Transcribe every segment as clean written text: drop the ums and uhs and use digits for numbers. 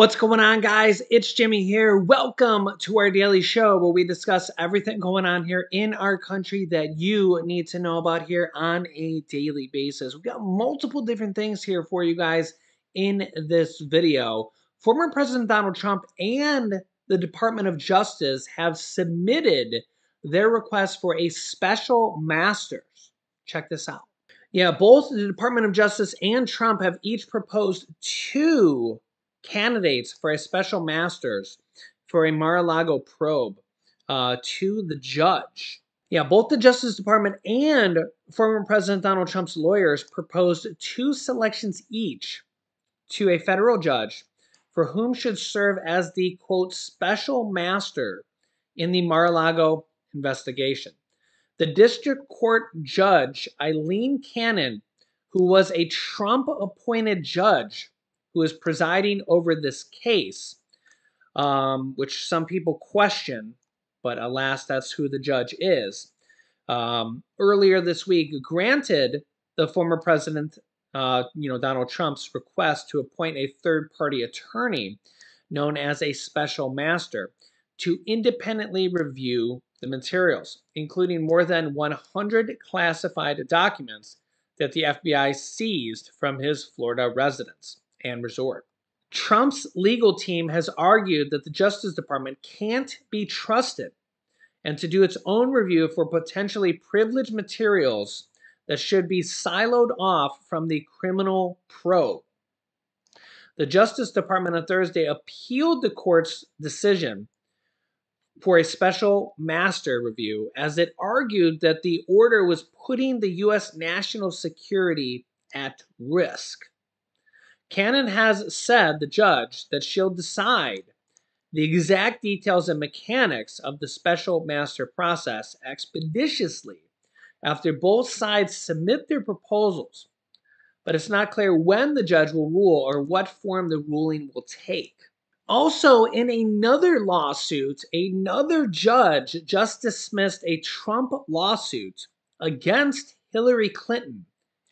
What's going on, guys? It's Jimmy here. Welcome to our daily show where we discuss everything going on here in our country that you need to know about here on a daily basis. We've got multiple different things here for you guys in this video. Former President Donald Trump and the Department of Justice have submitted their request for a special master's. Check this out. Yeah, both the Department of Justice and Trump have each proposed two candidates for a special master's for a Mar-a-Lago probe to the judge. Yeah, both the Justice Department and former President Donald Trump's lawyers proposed two selections each to a federal judge for whom should serve as the, quote, special master in the Mar-a-Lago investigation. The district court judge, Eileen Cannon, who was a Trump-appointed judge who is presiding over this case, which some people question, but alas, that's who the judge is, earlier this week granted the former president, Donald Trump's request to appoint a third-party attorney known as a special master to independently review the materials, including more than 100 classified documents that the FBI seized from his Florida residence and resort. Trump's legal team has argued that the Justice Department can't be trusted and to do its own review for potentially privileged materials that should be siloed off from the criminal probe. The Justice Department on Thursday appealed the court's decision for a special master review, as it argued that the order was putting the U.S. national security at risk. Cannon has said, the judge, that she'll decide the exact details and mechanics of the special master process expeditiously after both sides submit their proposals, but it's not clear when the judge will rule or what form the ruling will take. Also, in another lawsuit, another judge just dismissed a Trump lawsuit against Hillary Clinton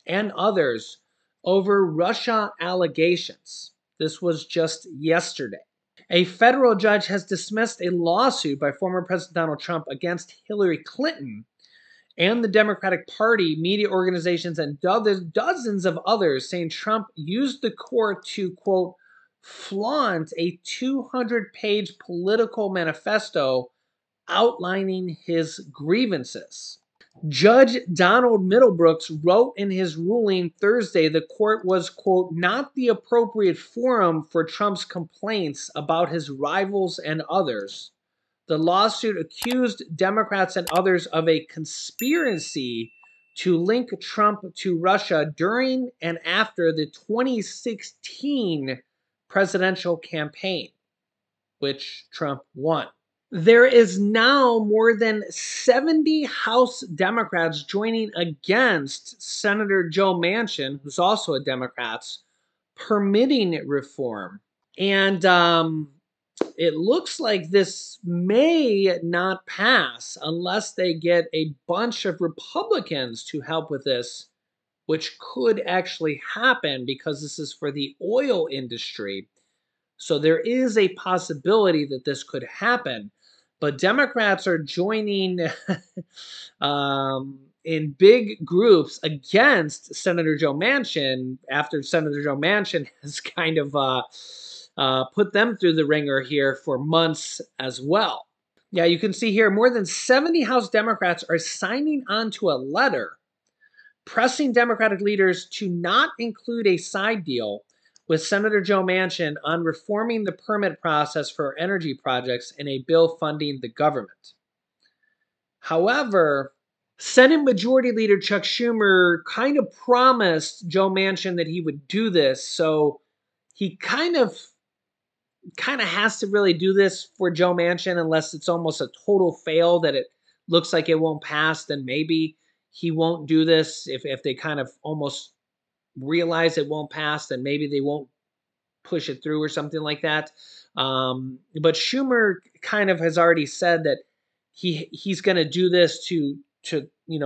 and others over Russia allegations. This was just yesterday. A federal judge has dismissed a lawsuit by former President Donald Trump against Hillary Clinton and the Democratic Party, media organizations, and dozens of others, saying Trump used the court to, quote, flaunt a 200-page political manifesto outlining his grievances. Judge Donald Middlebrooks wrote in his ruling Thursday the court was, quote, not the appropriate forum for Trump's complaints about his rivals and others. The lawsuit accused Democrats and others of a conspiracy to link Trump to Russia during and after the 2016 presidential campaign, which Trump won. There is now more than 70 House Democrats joining against Senator Joe Manchin, who's also a Democrat, permitting reform. And it looks like this may not pass unless they get a bunch of Republicans to help with this, which could actually happen because this is for the oil industry. So there is a possibility that this could happen. But Democrats are joining in big groups against Senator Joe Manchin after Senator Joe Manchin has kind of put them through the ringer here for months as well. Yeah, you can see here more than 70 House Democrats are signing on to a letter pressing Democratic leaders to not include a side deal with Senator Joe Manchin on reforming the permit process for energy projects in a bill funding the government. However, Senate Majority Leader Chuck Schumer kind of promised Joe Manchin that he would do this, so he kind of has to really do this for Joe Manchin unless it's almost a total fail that it looks like it won't pass, then maybe he won't do this. If they kind of almost realize it won't pass, then maybe they won't push it through or something like that. But Schumer kind of has already said that he's going to do this to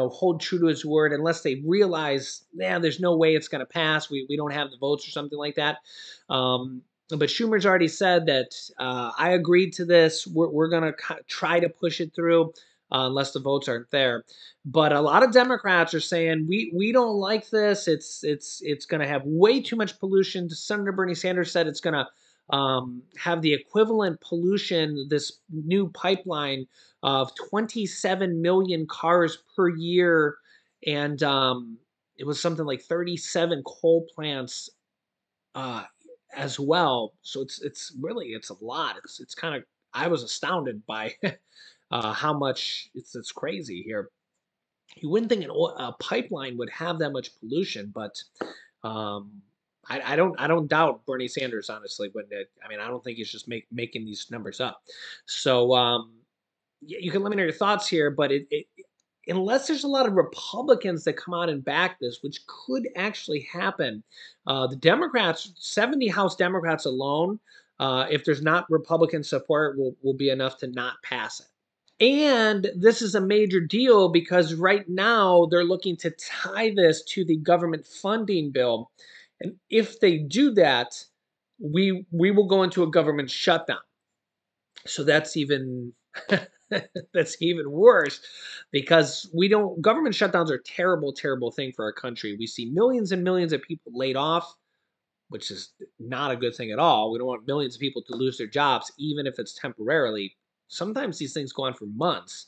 hold true to his word unless they realize, there's no way it's going to pass. We don't have the votes or something like that. But Schumer's already said that I agreed to this. We're going to try to push it through unless the votes aren't there. But a lot of Democrats are saying we don't like this. It's going to have way too much pollution. Senator Bernie Sanders said it's going to have the equivalent pollution, this new pipeline, of 27 million cars per year, and it was something like 37 coal plants uh, as well. So it's a lot. It's kind of, I was astounded by how much it's crazy here. You wouldn't think a pipeline would have that much pollution, but um, I don't doubt Bernie Sanders, honestly. I mean, I don't think he's just making these numbers up. So you can let me know your thoughts here, but unless there's a lot of Republicans that come out and back this, which could actually happen, the Democrats, 70 House Democrats alone, if there's not Republican support, will be enough to not pass it. And this is a major deal because right now they're looking to tie this to the government funding bill. And if they do that, we will go into a government shutdown. So that's even that's even worse because government shutdowns are a terrible, terrible thing for our country. We see millions and millions of people laid off, which is not a good thing at all. We don't want millions of people to lose their jobs, even if it's temporarily. Sometimes these things go on for months.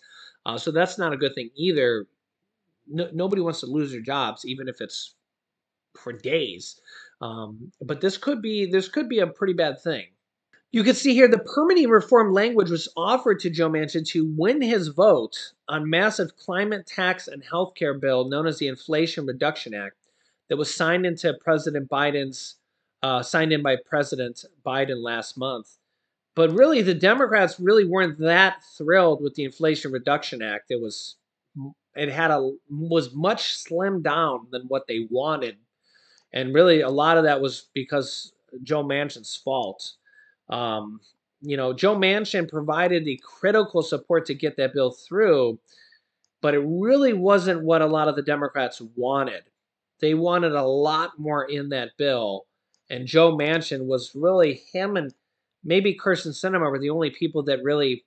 So that's not a good thing either. Nobody wants to lose their jobs, even if it's for days. But this could be a pretty bad thing. You can see here the permitting reform language was offered to Joe Manchin to win his vote on massive climate tax and healthcare bill known as the Inflation Reduction Act that was signed in by President Biden last month. But really, the Democrats really weren't that thrilled with the Inflation Reduction Act. Was much slimmed down than what they wanted, and really a lot of that was because Joe Manchin's fault. Joe Manchin provided the critical support to get that bill through, but it really wasn't what a lot of the Democrats wanted. They wanted a lot more in that bill, and Joe Manchin was really, him and maybe Kirsten Sinema were the only people that really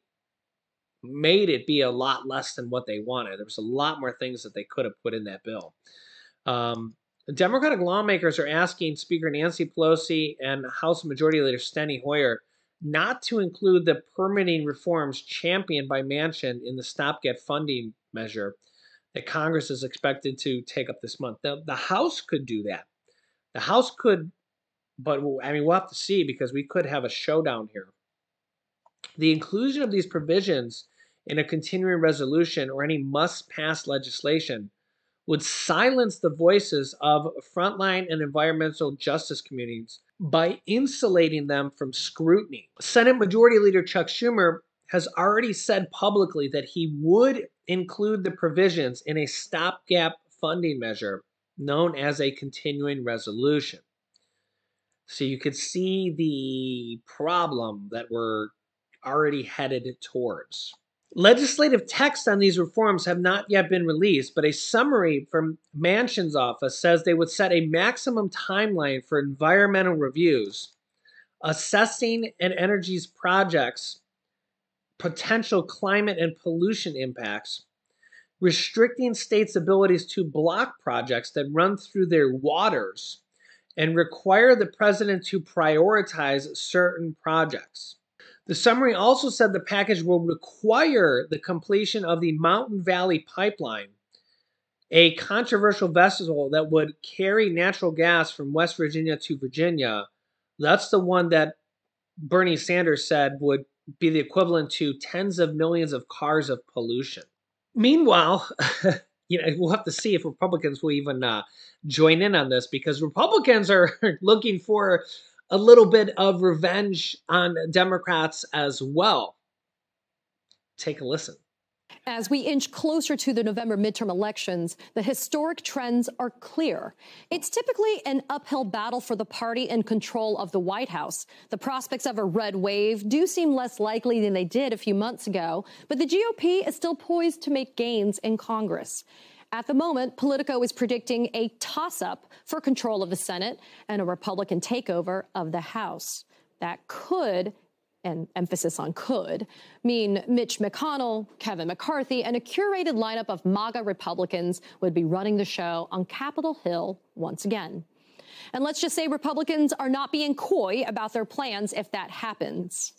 made it be a lot less than what they wanted. There was a lot more things that they could have put in that bill. Democratic lawmakers are asking Speaker Nancy Pelosi and House Majority Leader Steny Hoyer not to include the permitting reforms championed by Manchin in the stopgap funding measure that Congress is expected to take up this month. The House could do that. The House could, but I mean, we'll have to see because we could have a showdown here. The inclusion of these provisions in a continuing resolution or any must-pass legislation would silence the voices of frontline and environmental justice communities by insulating them from scrutiny. Senate Majority Leader Chuck Schumer has already said publicly that he would include the provisions in a stopgap funding measure known as a continuing resolution. So you could see the problem that we're already headed towards. Legislative texts on these reforms have not yet been released, but a summary from Manchin's office says they would set a maximum timeline for environmental reviews, assessing an energy's projects' potential climate and pollution impacts, restricting states' abilities to block projects that run through their waters, and require the president to prioritize certain projects. The summary also said the package will require the completion of the Mountain Valley Pipeline, a controversial vessel that would carry natural gas from West Virginia to Virginia. That's the one that Bernie Sanders said would be the equivalent to tens of millions of cars of pollution. Meanwhile, we'll have to see if Republicans will even join in on this because Republicans are looking for a little bit of revenge on Democrats as well. Take a listen. As we inch closer to the November midterm elections, the historic trends are clear. It's typically an uphill battle for the party in control of the White House. The prospects of a red wave do seem less likely than they did a few months ago, but the GOP is still poised to make gains in Congress. At the moment, Politico is predicting a toss-up for control of the Senate and a Republican takeover of the House. That could, and emphasis on could, mean Mitch McConnell, Kevin McCarthy, and a curated lineup of MAGA Republicans would be running the show on Capitol Hill once again. And let's just say Republicans are not being coy about their plans if that happens.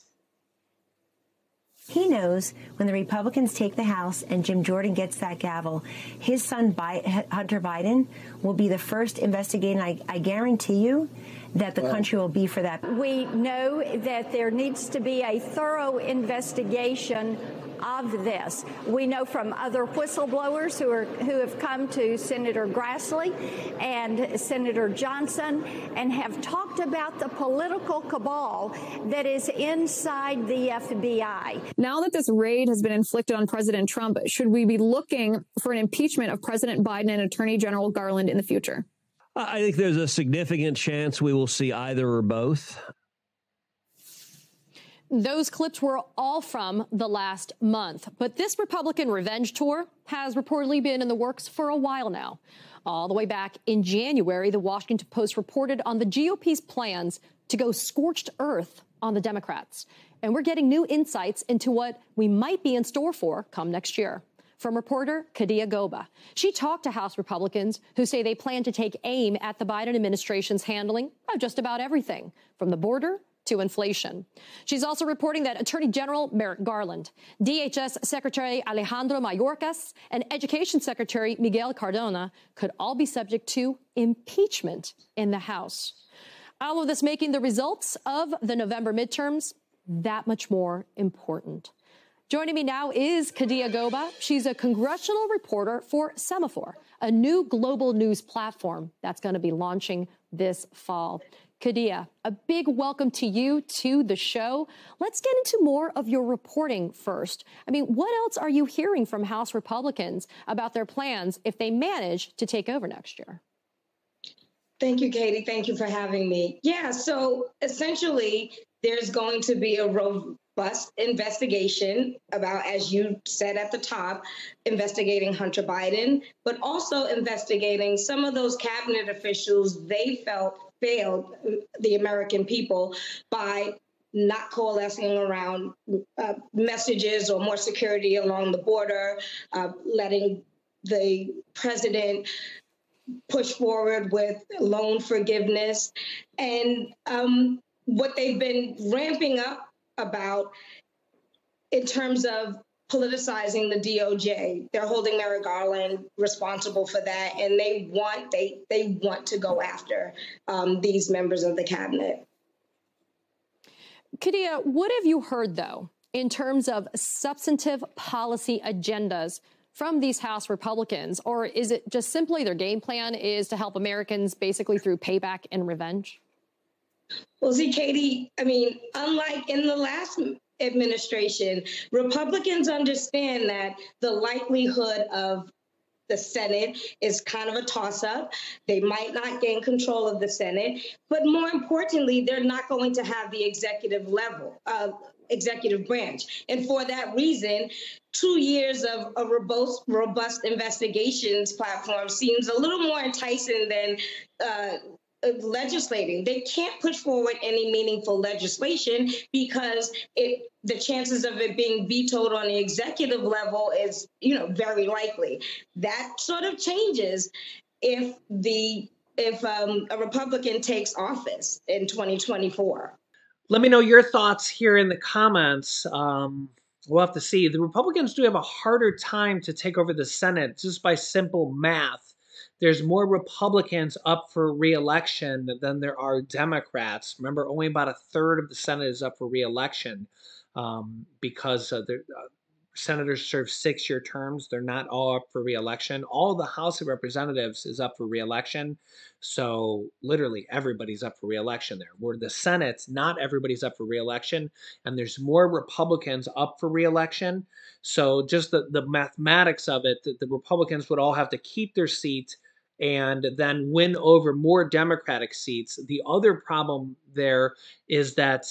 He knows when the Republicans take the House and Jim Jordan gets that gavel, his son Hunter Biden will be the first investigating. I guarantee you that the country will be for that. We know that there needs to be a thorough investigation of this. We know from other whistleblowers who have come to Senator Grassley and Senator Johnson and have talked about the political cabal that is inside the FBI. Now that this raid has been inflicted on President Trump, should we be looking for an impeachment of President Biden and Attorney General Garland in the future? I think there's a significant chance we will see either or both. Those clips were all from the last month, but this Republican revenge tour has reportedly been in the works for a while now. All the way back in January, the Washington Post reported on the GOP's plans to go scorched earth on the Democrats. And we're getting new insights into what we might be in store for come next year. From reporter Kadia Goba. She talked to House Republicans who say they plan to take aim at the Biden administration's handling of just about everything, from the border to inflation. She's also reporting that Attorney General Merrick Garland, DHS Secretary Alejandro Mayorkas, and Education Secretary Miguel Cardona could all be subject to impeachment in the House. All of this making the results of the November midterms that much more important. Joining me now is Kadia Goba. She's a congressional reporter for Semaphore, a new global news platform that's going to be launching this fall. Kadia, a big welcome to you to the show. Let's get into more of your reporting first. I mean, what else are you hearing from House Republicans about their plans if they manage to take over next year? Thank you, Katie. Thank you for having me. Yeah, so essentially, there's going to be a robust investigation about, as you said at the top, investigating Hunter Biden, but also investigating some of those cabinet officials they felt failed the American people by not coalescing around messages or more security along the border, letting the president push forward with loan forgiveness, and what they've been ramping up about in terms of politicizing the DOJ. They're holding Merrick Garland responsible for that, and they want to go after these members of the cabinet. Kadia, what have you heard, though, in terms of substantive policy agendas from these House Republicans? Or is it just simply their game plan is to help Americans basically through payback and revenge? Well, see, Katie, I mean, unlike in the last administration, Republicans understand that the likelihood of the Senate is kind of a toss-up. They might not gain control of the Senate, but more importantly, they're not going to have the executive branch. And for that reason, 2 years of a robust investigations platform seems a little more enticing than legislating. They can't push forward any meaningful legislation because the chances of it being vetoed on the executive level is, very likely. That sort of changes if a Republican takes office in 2024. Let me know your thoughts here in the comments. We'll have to see. The Republicans do have a harder time to take over the Senate just by simple math. There's more Republicans up for re-election than there are Democrats. Remember, only about a third of the Senate is up for re-election because senators serve 6-year terms. They're not all up for re-election. All the House of Representatives is up for re-election. So literally everybody's up for re-election there. Where the Senate, not everybody's up for re-election. And there's more Republicans up for re-election. So just the mathematics of it, the Republicans would all have to keep their seat and then win over more Democratic seats. The other problem there is that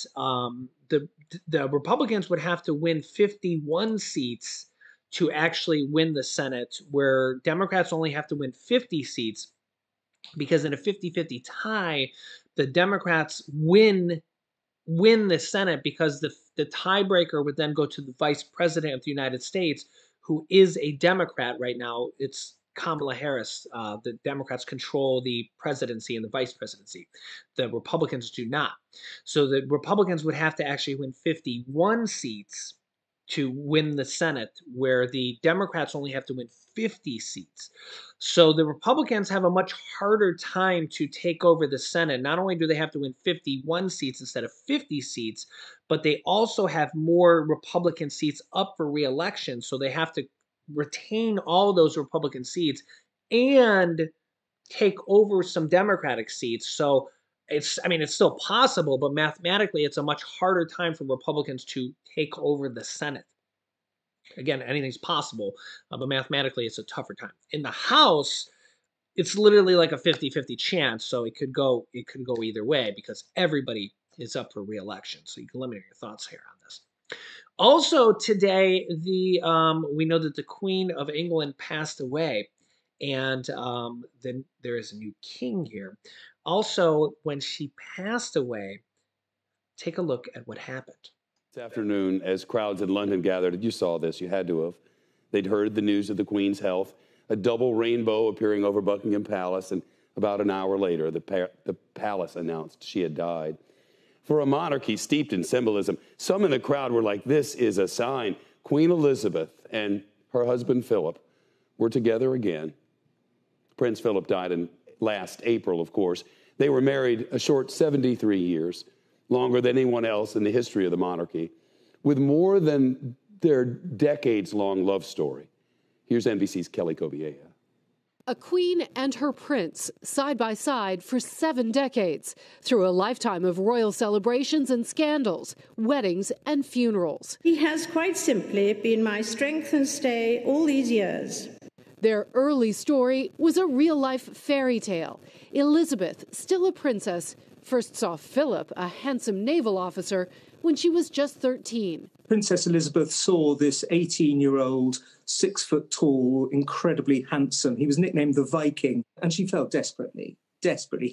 the Republicans would have to win 51 seats to actually win the Senate, where Democrats only have to win 50 seats, because in a 50-50 tie, the Democrats win win the Senate because the tiebreaker would then go to the Vice President of the United States, who is a Democrat right now. It's Kamala Harris. The Democrats control the presidency and the vice presidency. The Republicans do not. So the Republicans would have to actually win 51 seats to win the Senate, where the Democrats only have to win 50 seats. So the Republicans have a much harder time to take over the Senate. Not only do they have to win 51 seats instead of 50 seats, but they also have more Republican seats up for re-election. So they have to retain all those Republican seats and take over some Democratic seats. So it's still possible, but mathematically it's a much harder time for Republicans to take over the Senate. Again, anything's possible, but mathematically it's a tougher time. In the House, it's literally like a 50-50 chance, so it could go either way because everybody is up for re-election. So you can let me know your thoughts here on this. Also today, we know that the Queen of England passed away, and then there is a new king here. Also, when she passed away, take a look at what happened. This afternoon, as crowds in London gathered, you saw this, you had to have. They'd heard the news of the Queen's health, a double rainbow appearing over Buckingham Palace, and about an hour later, the palace announced she had died. For a monarchy steeped in symbolism, some in the crowd were like, this is a sign. Queen Elizabeth and her husband Philip were together again. Prince Philip died in last April, of course. They were married a short 73 years, longer than anyone else in the history of the monarchy, with more than their decades-long love story. Here's NBC's Kelly Kobiella. A queen and her prince, side by side for 7 decades, through a lifetime of royal celebrations and scandals, weddings and funerals. He has quite simply been my strength and stay all these years. Their early story was a real-life fairy tale. Elizabeth, still a princess, first saw Philip, a handsome naval officer, when she was just 13. Princess Elizabeth saw this 18-year-old, 6 foot tall, incredibly handsome. He was nicknamed the Viking, and she fell desperately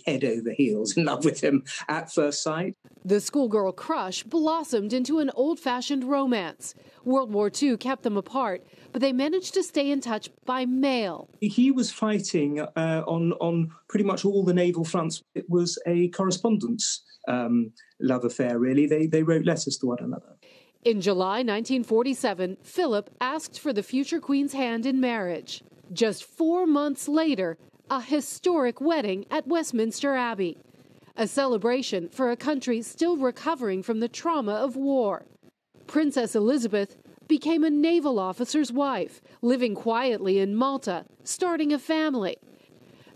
head over heels in love with him at first sight. The schoolgirl crush blossomed into an old-fashioned romance. World War II kept them apart, but they managed to stay in touch by mail. He was fighting on pretty much all the naval fronts. It was a correspondence love affair, really. They wrote letters to one another. In July 1947, Philip asked for the future queen's hand in marriage. Just 4 months later, a historic wedding at Westminster Abbey, a celebration for a country still recovering from the trauma of war. Princess Elizabeth became a naval officer's wife, living quietly in Malta, starting a family.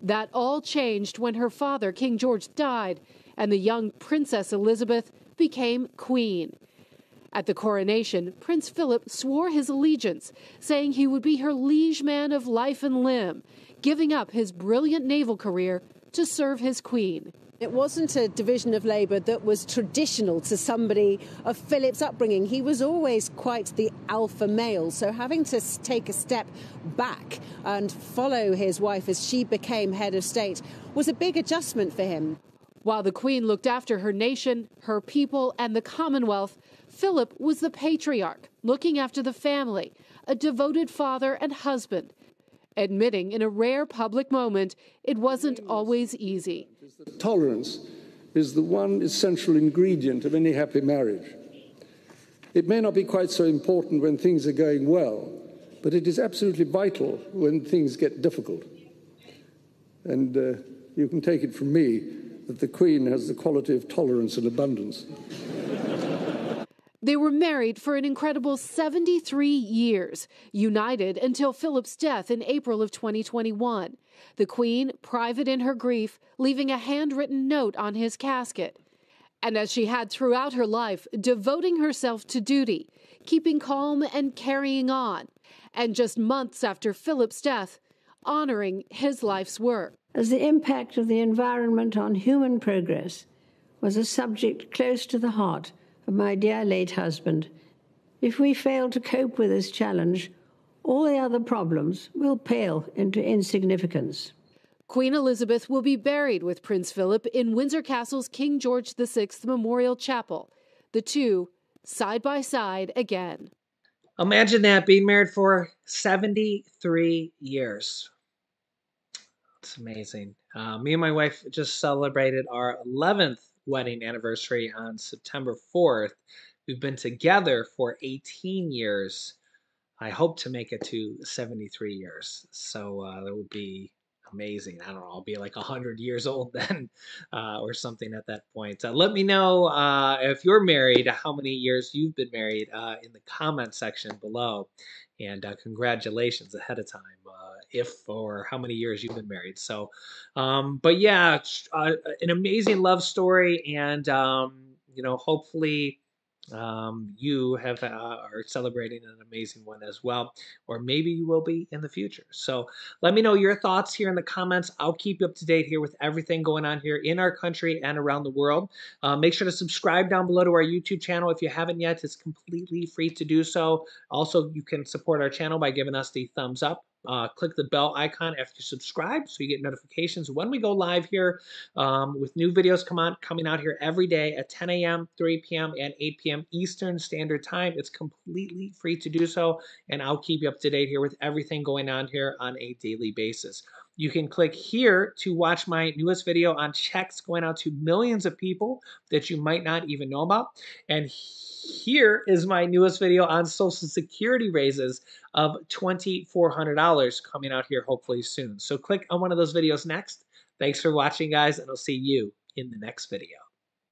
That all changed when her father, King George, died, and the young Princess Elizabeth became queen. At the coronation, Prince Philip swore his allegiance, saying he would be her liege man of life and limb, giving up his brilliant naval career to serve his queen. It wasn't a division of labour that was traditional to somebody of Philip's upbringing. He was always quite the alpha male, so having to take a step back and follow his wife as she became head of state was a big adjustment for him. While the Queen looked after her nation, her people, and the Commonwealth, Philip was the patriarch, looking after the family, a devoted father and husband, admitting in a rare public moment it wasn't always easy. Tolerance is the one essential ingredient of any happy marriage. It may not be quite so important when things are going well, but it is absolutely vital when things get difficult. And you can take it from me that the Queen has the quality of tolerance and abundance. They were married for an incredible 73 years, united until Philip's death in April of 2021. The Queen, private in her grief, leaving a handwritten note on his casket. And as she had throughout her life, devoting herself to duty, keeping calm and carrying on. And just months after Philip's death, honoring his life's work. As the impact of the environment on human progress was a subject close to the heart of my dear late husband, if we fail to cope with this challenge, all the other problems will pale into insignificance. Queen Elizabeth will be buried with Prince Philip in Windsor Castle's King George VI Memorial Chapel, the two side by side again. Imagine that, being married for 73 years. It's amazing. Me and my wife just celebrated our 11th wedding anniversary on September 4th. We've been together for 18 years. I hope to make it to 73 years. So that would be amazing. I don't know. I'll be like 100 years old then or something at that point. Let me know if you're married, how many years you've been married in the comment section below. And congratulations ahead of time if or how many years you've been married. So, but yeah, an amazing love story. And, you know, hopefully you have are celebrating an amazing one as well, or maybe you will be in the future. So let me know your thoughts here in the comments. I'll keep you up to date here with everything going on here in our country and around the world. Make sure to subscribe down below to our YouTube channel if you haven't yet. It's completely free to do so. Also, you can support our channel by giving us the thumbs up. Click the bell icon after you subscribe so you get notifications when we go live here with new videos coming out here every day at 10 a.m., 3 p.m., and 8 p.m. Eastern Standard Time. It's completely free to do so, and I'll keep you up to date here with everything going on here on a daily basis. You can click here to watch my newest video on checks going out to millions of people that you might not even know about. And here is my newest video on Social Security raises of $2,400 coming out here hopefully soon. So click on one of those videos next. Thanks for watching, guys, and I'll see you in the next video.